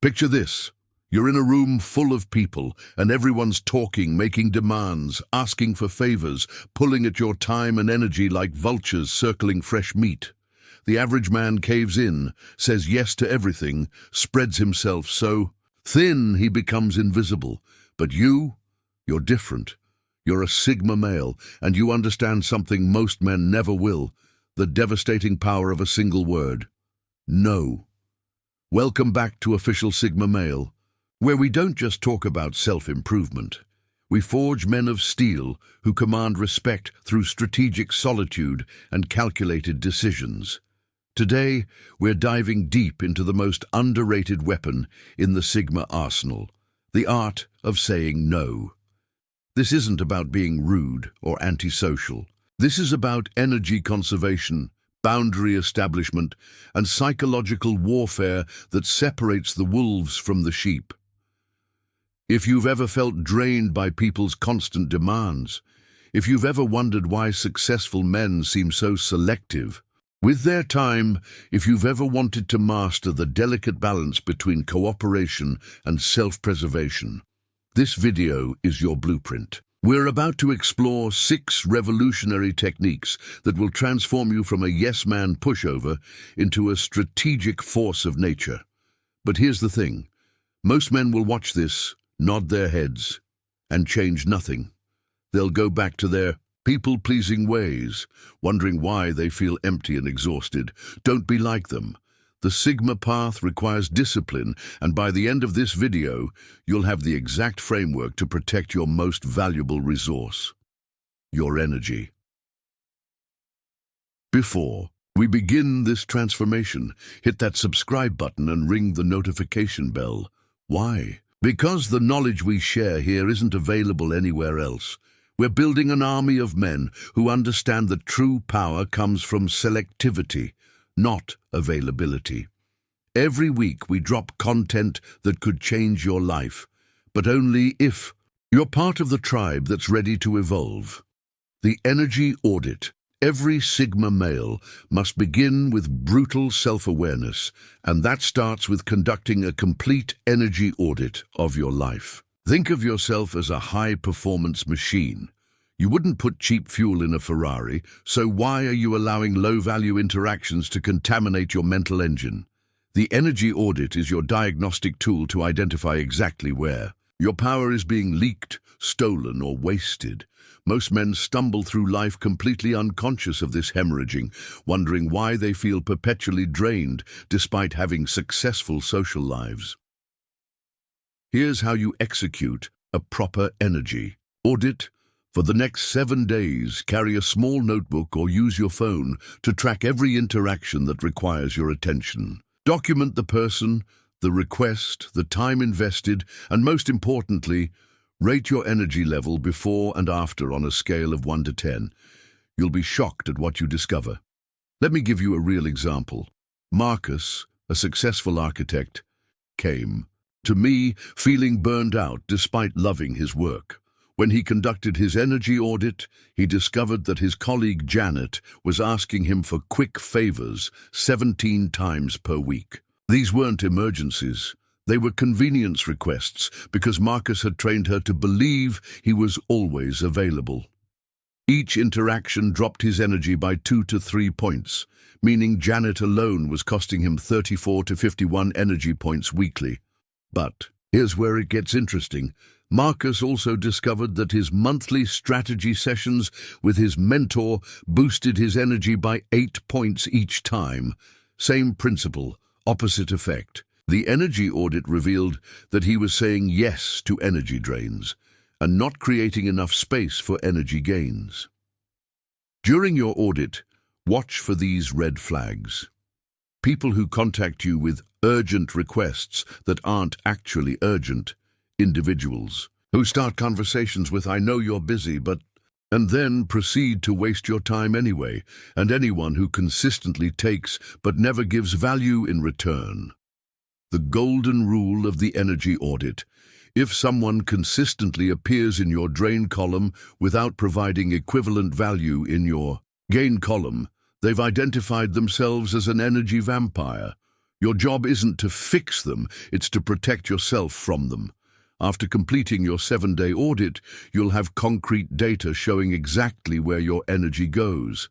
Picture this. You're in a room full of people, and everyone's talking, making demands, asking for favors, pulling at your time and energy like vultures circling fresh meat. The average man caves in, says yes to everything, spreads himself so thin he becomes invisible. But you're different. You're a Sigma male, and you understand something most men never will, the devastating power of a single word. No. Welcome back to Official Sigma Male, where we don't just talk about self-improvement. We forge men of steel who command respect through strategic solitude and calculated decisions. Today, we're diving deep into the most underrated weapon in the Sigma arsenal, the art of saying no. This isn't about being rude or antisocial. This is about energy conservation, boundary establishment, and psychological warfare that separates the wolves from the sheep. If you've ever felt drained by people's constant demands, if you've ever wondered why successful men seem so selective with their time, if you've ever wanted to master the delicate balance between cooperation and self-preservation, this video is your blueprint. We're about to explore 6 revolutionary techniques that will transform you from a yes-man pushover into a strategic force of nature. But here's the thing. Most men will watch this, nod their heads, and change nothing. They'll go back to their people-pleasing ways, wondering why they feel empty and exhausted. Don't be like them. The Sigma path requires discipline, and by the end of this video, you'll have the exact framework to protect your most valuable resource, your energy. Before we begin this transformation, hit that subscribe button and ring the notification bell. Why? Because the knowledge we share here isn't available anywhere else. We're building an army of men who understand that true power comes from selectivity, not availability. Every week we drop content that could change your life, but only if you're part of the tribe that's ready to evolve. The energy audit. Every Sigma male must begin with brutal self-awareness, and that starts with conducting a complete energy audit of your life. Think of yourself as a high-performance machine. You wouldn't put cheap fuel in a Ferrari, so why are you allowing low-value interactions to contaminate your mental engine? The energy audit is your diagnostic tool to identify exactly where your power is being leaked, stolen, or wasted. Most men stumble through life completely unconscious of this hemorrhaging, wondering why they feel perpetually drained despite having successful social lives. Here's how you execute a proper energy audit. For the next 7 days, carry a small notebook or use your phone to track every interaction that requires your attention. Document the person, the request, the time invested, and most importantly, rate your energy level before and after on a scale of 1 to 10. You'll be shocked at what you discover. Let me give you a real example. Marcus, a successful architect, came to me feeling burned out despite loving his work. When he conducted his energy audit, he discovered that his colleague Janet was asking him for quick favors 17 times per week. These weren't emergencies. They were convenience requests because Marcus had trained her to believe he was always available. Each interaction dropped his energy by 2 to 3 points, meaning Janet alone was costing him 34 to 51 energy points weekly. But here's where it gets interesting. Marcus also discovered that his monthly strategy sessions with his mentor boosted his energy by 8 points each time. Same principle, opposite effect. The energy audit revealed that he was saying yes to energy drains and not creating enough space for energy gains. During your audit, watch for these red flags. People who contact you with urgent requests that aren't actually urgent. Individuals who start conversations with "I know you're busy, but..." and then proceed to waste your time anyway, and anyone who consistently takes but never gives value in return. The golden rule of the energy audit. If someone consistently appears in your drain column without providing equivalent value in your gain column, they've identified themselves as an energy vampire. Your job isn't to fix them, it's to protect yourself from them. After completing your 7-day audit, you'll have concrete data showing exactly where your energy goes.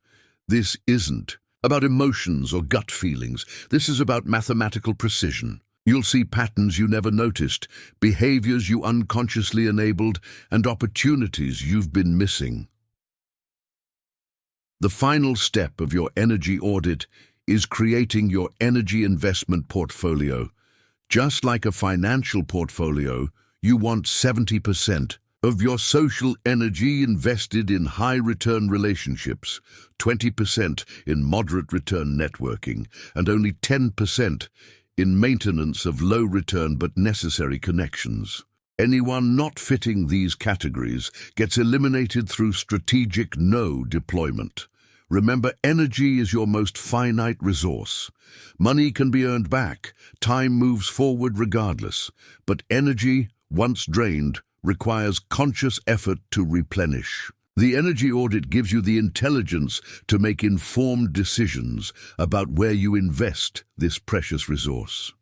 This isn't about emotions or gut feelings. This is about mathematical precision. You'll see patterns you never noticed, behaviors you unconsciously enabled, and opportunities you've been missing. The final step of your energy audit is creating your energy investment portfolio. Just like a financial portfolio, you want 70% of your social energy invested in high-return relationships, 20% in moderate-return networking, and only 10% in maintenance of low-return but necessary connections. Anyone not fitting these categories gets eliminated through strategic no deployment. Remember, energy is your most finite resource. Money can be earned back, time moves forward regardless, but energy, once drained, requires conscious effort to replenish. The energy audit gives you the intelligence to make informed decisions about where you invest this precious resource.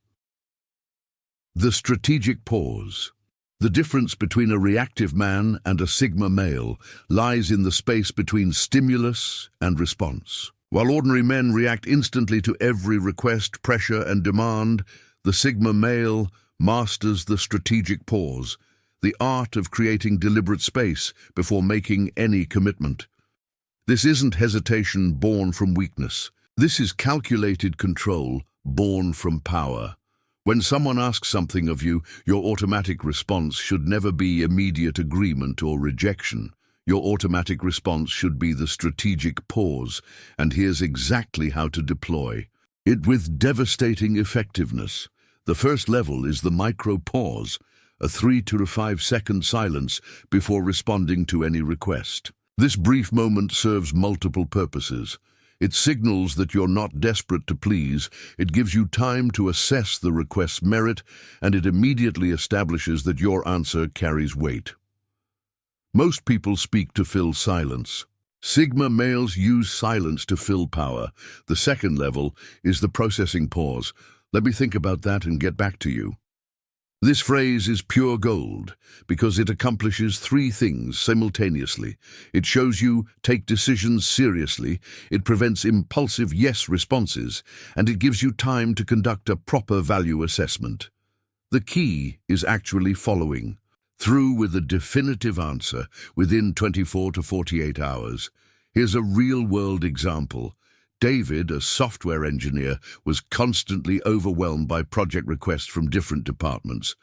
The strategic pause. The difference between a reactive man and a Sigma male lies in the space between stimulus and response. While ordinary men react instantly to every request, pressure, and demand, the Sigma male masters the strategic pause, the art of creating deliberate space before making any commitment. This isn't hesitation born from weakness. This is calculated control born from power. When someone asks something of you, your automatic response should never be immediate agreement or rejection. Your automatic response should be the strategic pause, and here's exactly how to deploy it with devastating effectiveness. The first level is the micro pause, a 3 to 5 second silence before responding to any request. This brief moment serves multiple purposes. It signals that you're not desperate to please, it gives you time to assess the request's merit, and it immediately establishes that your answer carries weight. Most people speak to fill silence. Sigma males use silence to fill power. The second level is the processing pause. Let me think about that and get back to you. This phrase is pure gold because it accomplishes 3 things simultaneously. It shows you take decisions seriously, it prevents impulsive yes responses, and it gives you time to conduct a proper value assessment. The key is actually following through with a definitive answer within 24 to 48 hours. Here's a real-world example. David, a software engineer, was constantly overwhelmed by project requests from different departments.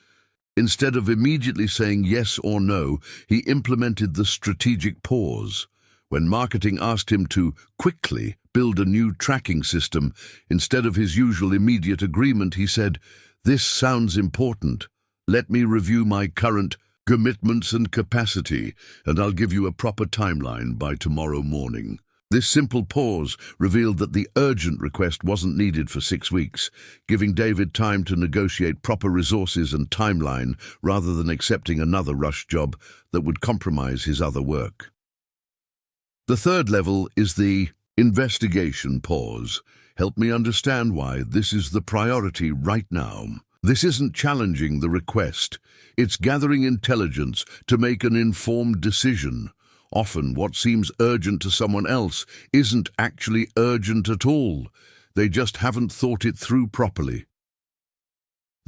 Instead of immediately saying yes or no, he implemented the strategic pause. When marketing asked him to quickly build a new tracking system, instead of his usual immediate agreement, he said, "This sounds important. Let me review my current commitments and capacity, and I'll give you a proper timeline by tomorrow morning." This simple pause revealed that the urgent request wasn't needed for 6 weeks, giving David time to negotiate proper resources and timeline rather than accepting another rush job that would compromise his other work. The third level is the investigation pause. Help me understand why this is the priority right now. This isn't challenging the request. It's gathering intelligence to make an informed decision. Often what seems urgent to someone else isn't actually urgent at all. They just haven't thought it through properly.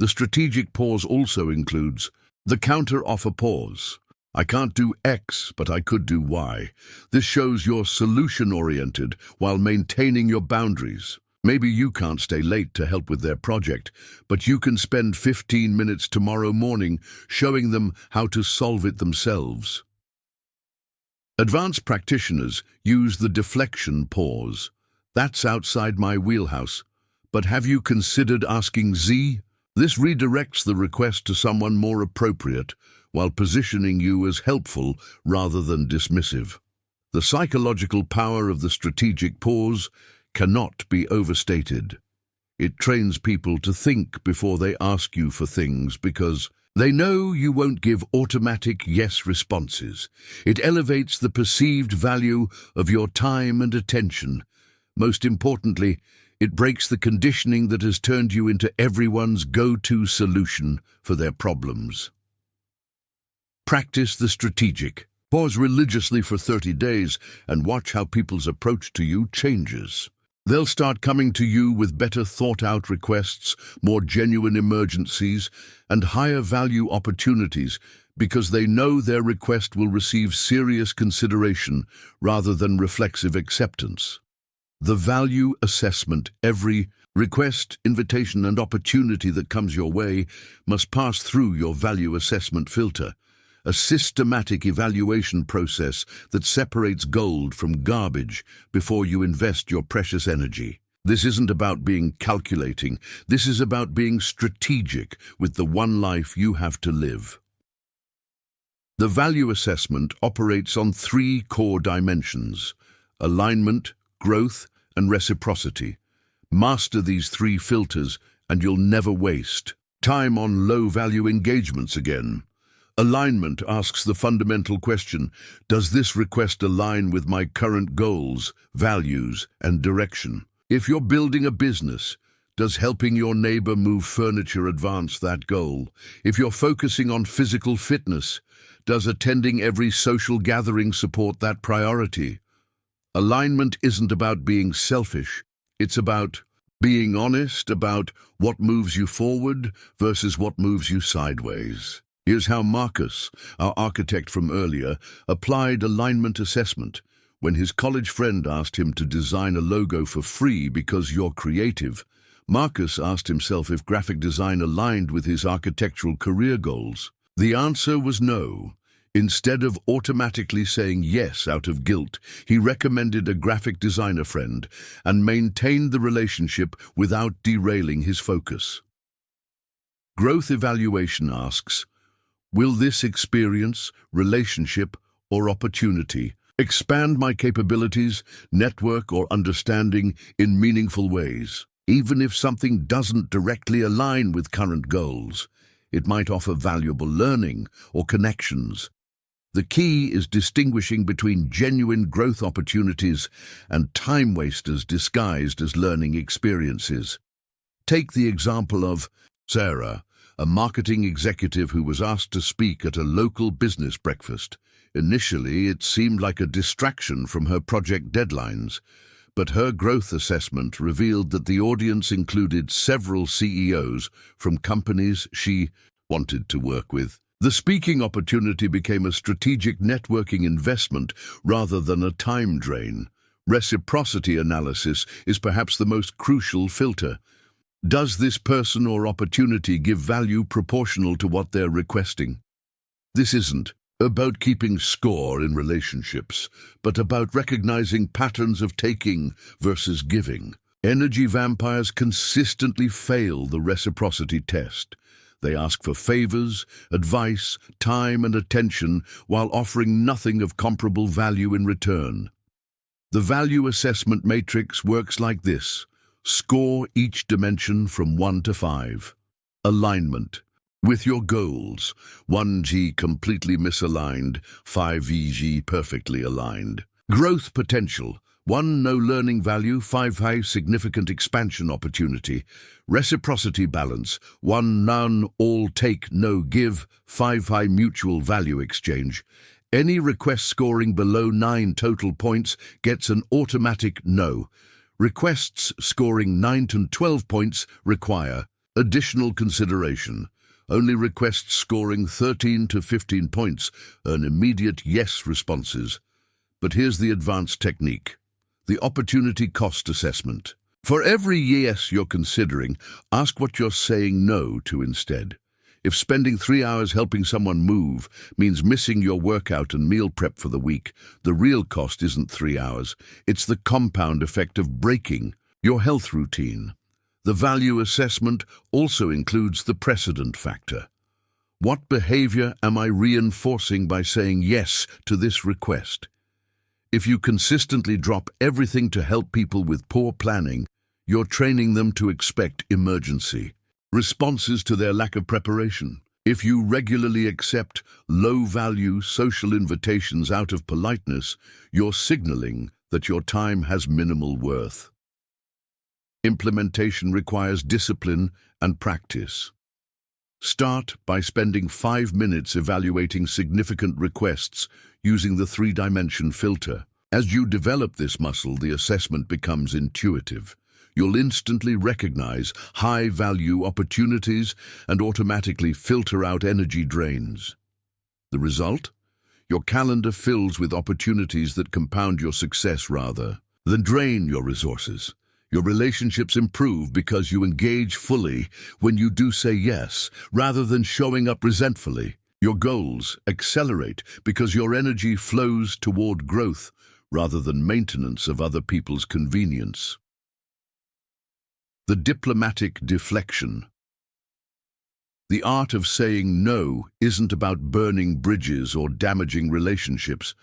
The strategic pause also includes the counter-offer pause. I can't do X, but I could do Y. This shows you're solution-oriented while maintaining your boundaries. Maybe you can't stay late to help with their project, but you can spend 15 minutes tomorrow morning showing them how to solve it themselves. Advanced practitioners use the deflection pause. That's outside my wheelhouse. But have you considered asking Z? This redirects the request to someone more appropriate while positioning you as helpful rather than dismissive. The psychological power of the strategic pause cannot be overstated. It trains people to think before they ask you for things because they know you won't give automatic yes responses. It elevates the perceived value of your time and attention. Most importantly, It breaks the conditioning that has turned you into everyone's go-to solution for their problems. Practice the strategic. Pause religiously for 30 days and watch how people's approach to you changes. They'll start coming to you with better thought-out requests, more genuine emergencies, and higher value opportunities because they know their request will receive serious consideration rather than reflexive acceptance. The value assessment. Every request, invitation, and opportunity that comes your way must pass through your value assessment filter, a systematic evaluation process that separates gold from garbage before you invest your precious energy. This isn't about being calculating. This is about being strategic with the one life you have to live. The value assessment operates on 3 core dimensions: alignment, growth, and reciprocity. Master these 3 filters and you'll never waste time on low-value engagements again. Alignment asks the fundamental question: does this request align with my current goals, values, and direction? If you're building a business, does helping your neighbor move furniture advance that goal? If you're focusing on physical fitness, does attending every social gathering support that priority? Alignment isn't about being selfish. It's about being honest about what moves you forward versus what moves you sideways. Here's how Marcus, our architect from earlier, applied alignment assessment. When his college friend asked him to design a logo for free because you're creative, Marcus asked himself if graphic design aligned with his architectural career goals. The answer was no. Instead of automatically saying yes out of guilt, he recommended a graphic designer friend and maintained the relationship without derailing his focus. Growth evaluation asks, will this experience, relationship, or opportunity expand my capabilities, network, or understanding in meaningful ways? Even if something doesn't directly align with current goals, it might offer valuable learning or connections. The key is distinguishing between genuine growth opportunities and time wasters disguised as learning experiences. Take the example of Sarah, a marketing executive who was asked to speak at a local business breakfast. Initially, it seemed like a distraction from her project deadlines, but her growth assessment revealed that the audience included several CEOs from companies she wanted to work with. The speaking opportunity became a strategic networking investment rather than a time drain. Reciprocity analysis is perhaps the most crucial filter. Does this person or opportunity give value proportional to what they're requesting? This isn't about keeping score in relationships, but about recognizing patterns of taking versus giving. Energy vampires consistently fail the reciprocity test. They ask for favors, advice, time, and attention while offering nothing of comparable value in return. The value assessment matrix works like this. Score each dimension from 1 to 5. Alignment. With your goals, 1G completely misaligned, 5EG perfectly aligned. Growth potential. 1 no learning value, 5 high significant expansion opportunity. Reciprocity balance. 1 none all take no give, 5 high mutual value exchange. Any request scoring below 9 total points gets an automatic no. Requests scoring 9 to 12 points require additional consideration. Only requests scoring 13 to 15 points earn immediate yes responses. But here's the advanced technique. The opportunity cost assessment. For every yes you're considering, ask what you're saying no to instead. If spending 3 hours helping someone move means missing your workout and meal prep for the week, the real cost isn't 3 hours. It's the compound effect of breaking your health routine. The value assessment also includes the precedent factor. What behavior am I reinforcing by saying yes to this request? If you consistently drop everything to help people with poor planning, you're training them to expect emergency responses to their lack of preparation. If you regularly accept low-value social invitations out of politeness, you're signaling that your time has minimal worth. Implementation requires discipline and practice. Start by spending 5 minutes evaluating significant requests using the 3-dimension filter. As you develop this muscle, the assessment becomes intuitive. You'll instantly recognize high-value opportunities and automatically filter out energy drains. The result? Your calendar fills with opportunities that compound your success rather than drain your resources. Your relationships improve because you engage fully when you do say yes, rather than showing up resentfully. Your goals accelerate because your energy flows toward growth rather than maintenance of other people's convenience. The diplomatic deflection. The art of saying no isn't about burning bridges or damaging relationships.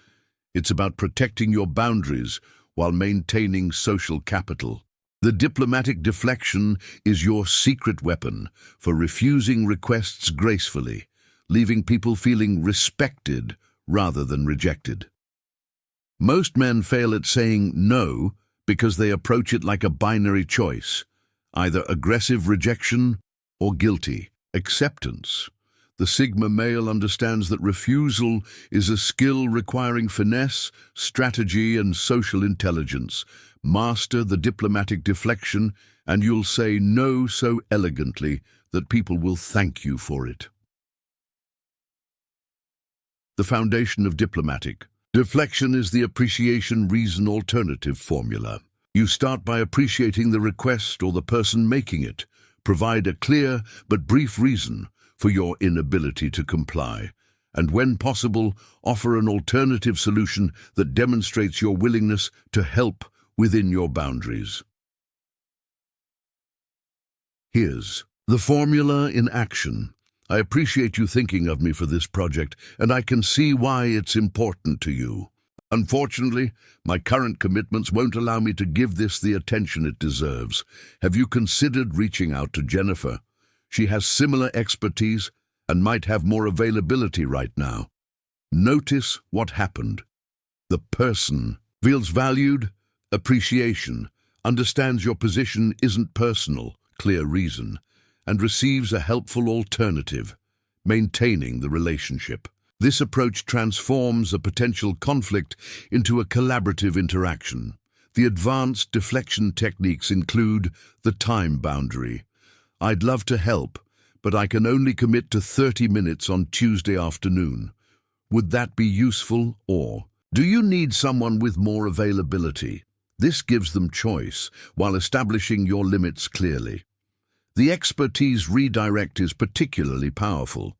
It's about protecting your boundaries while maintaining social capital. The diplomatic deflection is your secret weapon for refusing requests gracefully, leaving people feeling respected rather than rejected. Most men fail at saying no because they approach it like a binary choice, either aggressive rejection or guilty acceptance. The Sigma male understands that refusal is a skill requiring finesse, strategy, and social intelligence. Master the diplomatic deflection, and you'll say no so elegantly that people will thank you for it. The foundation of diplomatic deflection is the appreciation-reason alternative formula. You start by appreciating the request or the person making it. Provide a clear but brief reason for your inability to comply, and when possible, offer an alternative solution that demonstrates your willingness to help within your boundaries. Here's the formula in action. I appreciate you thinking of me for this project, and I can see why it's important to you. Unfortunately, my current commitments won't allow me to give this the attention it deserves. Have you considered reaching out to Jennifer? She has similar expertise and might have more availability right now. Notice what happened. The person feels valued, appreciation, understands your position isn't personal, clear reason, and receives a helpful alternative, maintaining the relationship. This approach transforms a potential conflict into a collaborative interaction. The advanced deflection techniques include the time boundary. I'd love to help, but I can only commit to 30 minutes on Tuesday afternoon. Would that be useful? Or, do you need someone with more availability? This gives them choice while establishing your limits clearly. The expertise redirect is particularly powerful.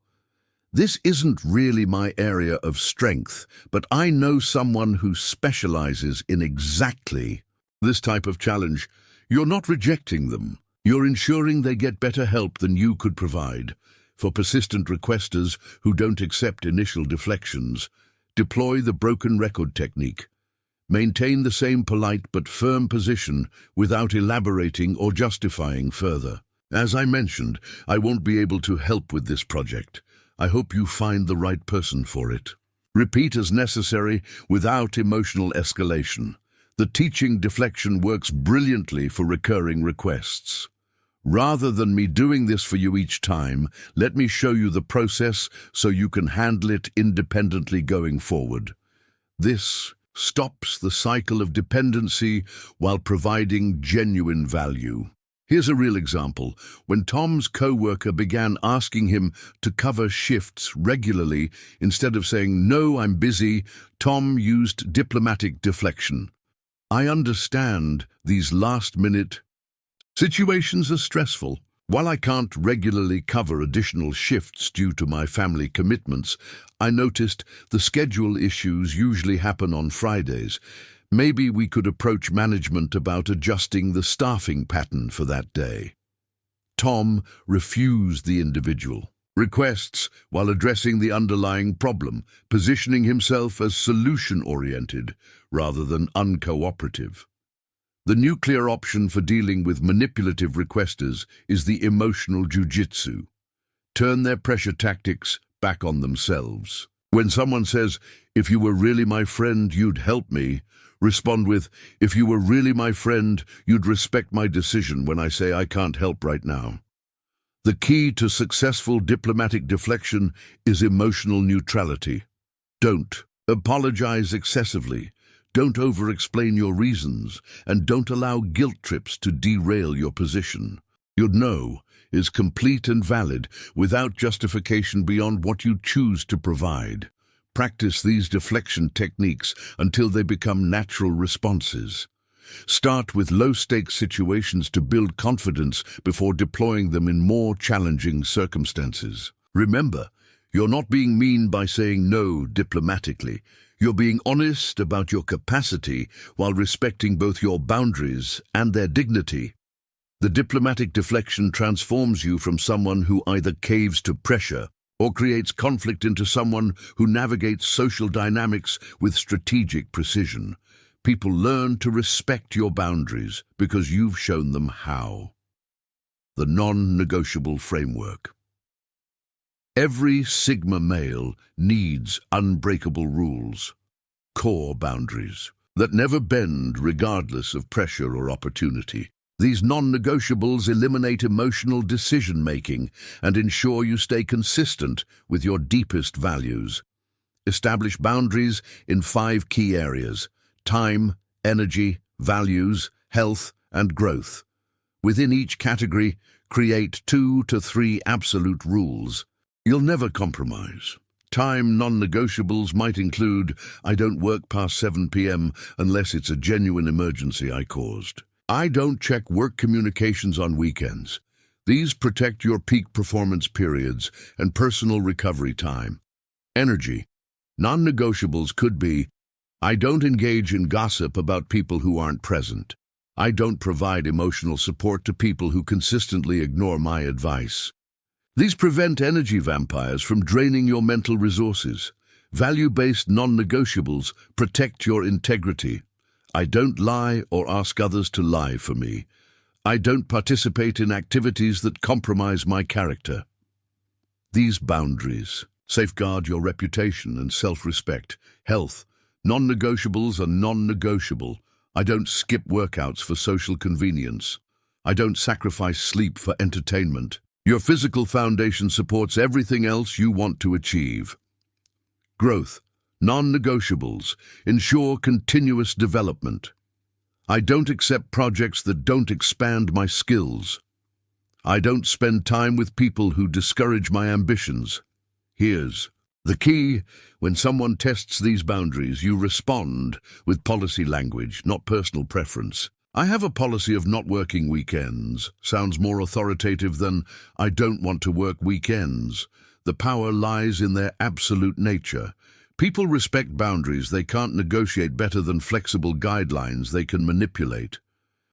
This isn't really my area of strength, but I know someone who specializes in exactly this type of challenge. You're not rejecting them. You're ensuring they get better help than you could provide. For persistent requesters who don't accept initial deflections, deploy the broken record technique. Maintain the same polite but firm position without elaborating or justifying further. As I mentioned, I won't be able to help with this project. I hope you find the right person for it. Repeat as necessary without emotional escalation. The teaching deflection works brilliantly for recurring requests. Rather than me doing this for you each time, let me show you the process so you can handle it independently going forward. This stops the cycle of dependency while providing genuine value. Here's a real example. When Tom's co-worker began asking him to cover shifts regularly, instead of saying, "No, I'm busy," Tom used diplomatic deflection. "I understand these last-minute situations are stressful. While I can't regularly cover additional shifts due to my family commitments, I noticed the schedule issues usually happen on Fridays. Maybe we could approach management about adjusting the staffing pattern for that day." Tom refused the individual requests while addressing the underlying problem, positioning himself as solution-oriented rather than uncooperative. The nuclear option for dealing with manipulative requesters is the emotional jujitsu. Turn their pressure tactics back on themselves. When someone says, "If you were really my friend, you'd help me," respond with, "If you were really my friend, you'd respect my decision when I say I can't help right now." The key to successful diplomatic deflection is emotional neutrality. Don't apologize excessively. Don't over-explain your reasons, and don't allow guilt trips to derail your position. Your no is complete and valid without justification beyond what you choose to provide. Practice these deflection techniques until they become natural responses. Start with low-stakes situations to build confidence before deploying them in more challenging circumstances. Remember, you're not being mean by saying no diplomatically. You're being honest about your capacity while respecting both your boundaries and their dignity. The diplomatic deflection transforms you from someone who either caves to pressure or creates conflict into someone who navigates social dynamics with strategic precision. People learn to respect your boundaries because you've shown them how. The non-negotiable framework. Every Sigma male needs unbreakable rules, core boundaries, that never bend regardless of pressure or opportunity. These non-negotiables eliminate emotional decision-making and ensure you stay consistent with your deepest values. Establish boundaries in 5 key areas: time, energy, values, health, and growth. Within each category, create 2 to 3 absolute rules. You'll never compromise. Time non-negotiables might include, "I don't work past 7 p.m. unless it's a genuine emergency I caused." "I don't check work communications on weekends." These protect your peak performance periods and personal recovery time. Energy. Non-negotiables could be, "I don't engage in gossip about people who aren't present." "I don't provide emotional support to people who consistently ignore my advice." These prevent energy vampires from draining your mental resources. Value-based non-negotiables protect your integrity. "I don't lie or ask others to lie for me." "I don't participate in activities that compromise my character." These boundaries safeguard your reputation and self-respect. Health. Non-negotiables are non-negotiable. "I don't skip workouts for social convenience." "I don't sacrifice sleep for entertainment." Your physical foundation supports everything else you want to achieve. Growth. Non-negotiables ensure continuous development. "I don't accept projects that don't expand my skills." "I don't spend time with people who discourage my ambitions." Here's the key. When someone tests these boundaries, you respond with policy language, not personal preference. "I have a policy of not working weekends" sounds more authoritative than "I don't want to work weekends." The power lies in their absolute nature. People respect boundaries they can't negotiate better than flexible guidelines they can manipulate.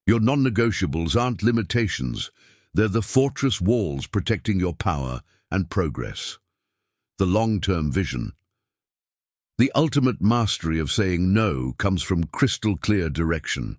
Your non-negotiables aren't limitations. They're the fortress walls protecting your power and progress. The long-term vision. The ultimate mastery of saying no comes from crystal clear direction.